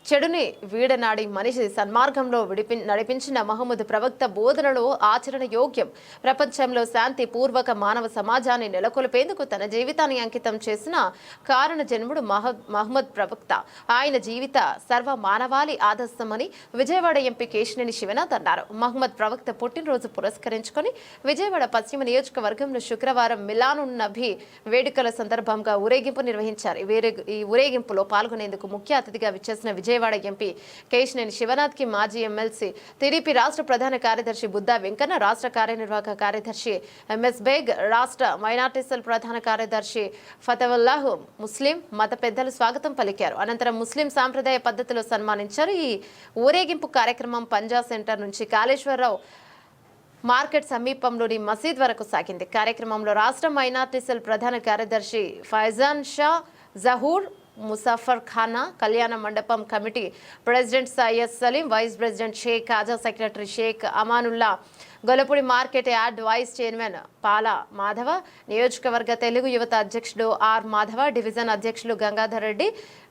చెడుని వీడనాడి మనిషి సన్మార్గంలో నడిపించిన మహమ్మద్ ప్రవక్త బోధనలు ఆచరణ యోగ్యం. ప్రపంచంలో శాంతి పూర్వక మానవ సమాజాన్ని నెలకొల్పేందుకు తన జీవితాన్ని అంకితం చేసిన కారణ జన్ముడు మహమ్మద్ ప్రవక్త. ఆయన జీవిత సర్వ మానవాళి ఆదర్శమని విజయవాడ ఎంపీ కేశినేని శివనాథ్ అన్నారు. మహమ్మద్ ప్రవక్త పుట్టినరోజు పురస్కరించుకొని విజయవాడ పశ్చిమ నియోజకవర్గంలో శుక్రవారం మిలానున్ నబీ వేడుకల సందర్భంగా ఊరేగింపు నిర్వహించారు. ఈ ఊరేగింపులో పాల్గొనేందుకు ముఖ్య అతిథిగా విచ్చేసిన విజయవాడ ఎంపీ కేశినేని శివనాథ్ కి మాజీ ఎమ్మెల్సీ టీడీపీ రాష్ట్ర ప్రధాన కార్యదర్శి బుద్దా వెంకన్న, రాష్ట్ర కార్యనిర్వాహక కార్యదర్శి ఎంఎస్ బేగ్, రాష్ట్ర మైనార్టీ సెల్ ప్రధాన కార్యదర్శి ఫతవుల్లాహ్ ముస్లిం మత పెద్దలు స్వాగతం పలికారు. అనంతరం ముస్లిం సాంప్రదాయ పద్ధతిలో సన్మానించారు. ఈ ఊరేగింపు కార్యక్రమం పంజా సెంటర్ నుంచి కాళేశ్వరరావు మార్కెట్ సమీపంలోని మసీద్ వరకు సాగింది. కార్యక్రమంలో రాష్ట్ర మైనార్టీ సెల్ ప్రధాన కార్యదర్శి Faizan Shah Zahoor, ముసాఫర్ Khana, Kalyana Mandapam committee president Syed Saleem, vice president Sheikh Khaja, secretary Sheikh Amanullah, Gollapudi market yard vice chairman Pala Madhava, నియోజకవర్గ తెలుగు యువత అధ్యక్షుడు ఆర్ మాధవ, డివిజన్ అధ్యక్షులు గంగాధర్ రెడ్డి,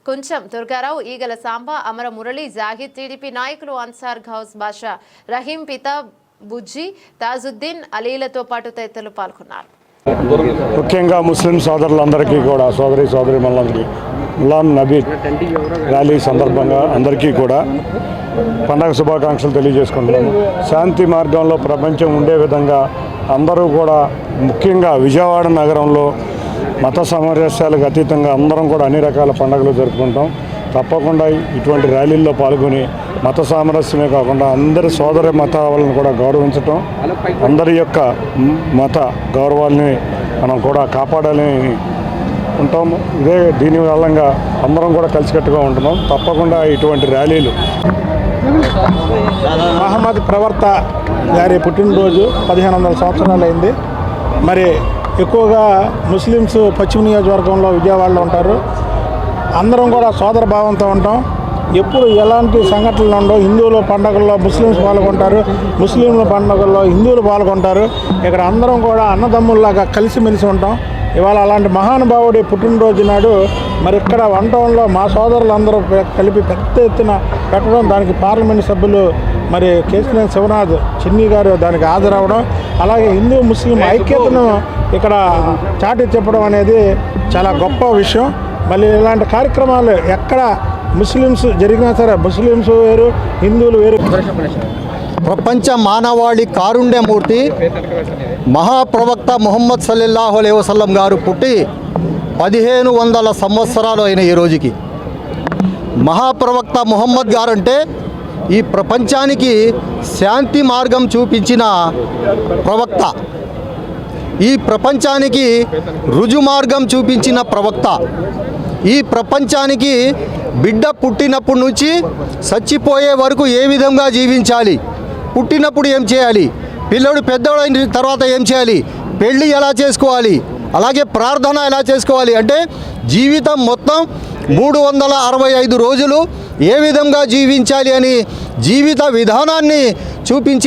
కుంచం దుర్గారావు, ఈగల సాంబా, అమర మురళి, జాహిద్, టీడీపీ నాయకులు అన్సార్ గౌస్ బాషా, రహీం, పితా బుజ్జి, తాజుద్దీన్ అలీలతో పాటు తదితరులు పాల్గొన్నారు. ముఖ్యంగా ముస్లిం సోదరులందరికీ కూడా సోదరీమణులందరికీ మిలాన్ నబీ ర్యాలీ సందర్భంగా అందరికీ కూడా పండగ శుభాకాంక్షలు తెలియజేసుకుంటున్నాము. శాంతి మార్గంలో ప్రపంచం ఉండే విధంగా అందరూ కూడా, ముఖ్యంగా విజయవాడ నగరంలో మత సామరస్యాలకు అతీతంగా అందరం కూడా అన్ని రకాల పండుగలు జరుపుకుంటాం. తప్పకుండా ఇటువంటి ర్యాలీల్లో పాల్గొని మత సామరస్యమే కాకుండా అందరి సోదర మతాలను కూడా గౌరవించటం, అందరి యొక్క మత గౌరవాల్ని మనం కూడా కాపాడాలని ఉంటాము. దీని వల్లంగా అందరం కూడా కలిసికట్టుగా ఉంటున్నాం. తప్పకుండా ఇటువంటి ర్యాలీలు. మహమ్మద్ ప్రవక్త గారి పుట్టినరోజు 1500 సంవత్సరాలు అయింది. మరి ఎక్కువగా ముస్లిమ్స్ పశ్చిమ నియోజకవర్గంలో విజయవాడలో ఉంటారు. అందరం కూడా సోదర భావంతో ఉంటాం. ఎప్పుడు ఎలాంటి సంఘటనలు ఉండవు. హిందువుల పండుగల్లో ముస్లిమ్స్ పాల్గొంటారు, ముస్లింల పండుగల్లో హిందువులు పాల్గొంటారు. ఇక్కడ అందరం కూడా అన్నదమ్ముల్లాగా కలిసిమెలిసి ఉంటాం. ఇవాళ అలాంటి మహానుభావుడి పుట్టినరోజు నాడు మరి ఇక్కడ వన్ టౌన్లో మా సోదరులందరూ కలిపి పెద్ద ఎత్తున పెట్టడం, దానికి పార్లమెంట్ సభ్యులు మరి కేశినేని శివనాథ్ చిన్ని గారు దానికి హాజరవడం, అలాగే హిందూ ముస్లిం ఐక్యతను ఇక్కడ చాటి చెప్పడం అనేది చాలా గొప్ప విషయం. మళ్ళీ ఇలాంటి కార్యక్రమాలు ఎక్కడ ముస్లిమ్స్ జరిగినా సరే, ముస్లిమ్స్ వేరు, హిందువులు వేరు. ప్రపంచ మానవాళి కారుణ్యమూర్తి మహాప్రవక్త ముహమ్మద్ సల్లల్లాహు అలైహి వసల్లం గారు పుట్టి 1500 సంవత్సరాలు అయిన ఈ రోజుకి మహాప్రవక్త ముహమ్మద్ గారు అంటే ఈ ప్రపంచానికి శాంతి మార్గం చూపించిన ప్రవక్త, ఈ ప్రపంచానికి రుజు మార్గం చూపించిన ప్రవక్త, ఈ ప్రపంచానికి బిడ్డ పుట్టినప్పటి నుంచి చచ్చిపోయే వరకు ఏ విధంగా జీవించాలి, పుట్టినప్పుడు ఏం చేయాలి, పిల్లడు పెద్దోడైన తర్వాత ఏం చేయాలి, పెళ్ళి ఎలా చేసుకోవాలి, అలాగే ప్రార్థన ఎలా చేసుకోవాలి, అంటే జీవితం మొత్తం 365 రోజులు ఏ విధంగా జీవించాలి అని జీవిత విధానాన్ని చూపించిన